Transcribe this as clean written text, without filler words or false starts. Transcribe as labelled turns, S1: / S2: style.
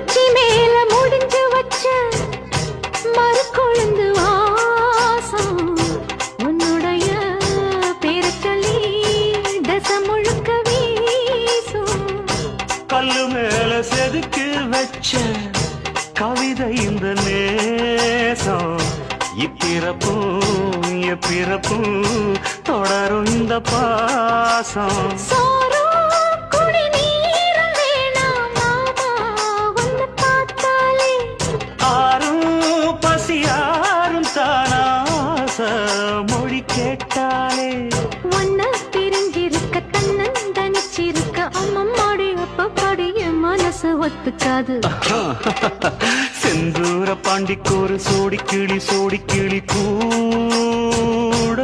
S1: உச்சி மேல முடிஞ்சு வச்ச மறு கொழுந்து வாசம் உன்னுடைய பேரை சொல்லி தசை முழுக்க வீசும்.
S2: கல்லு மேல செதுக்கு வச்ச கவிதை இந்த நேசம் இப்பிறப்பும் எப்பிறப்பும் தொடரும் இந்த பாசம். மொழி கேட்டாலே
S1: ஒன்ன பிரிஞ்சிருக்க தன்னந்தனிச்சிருக்க அம்மம்மாடி அப்பப்பாடி என் மனசு ஒத்துக்காது.
S2: செந்தூர பாண்டிக்கு ஒரு சோடி கிளி கூட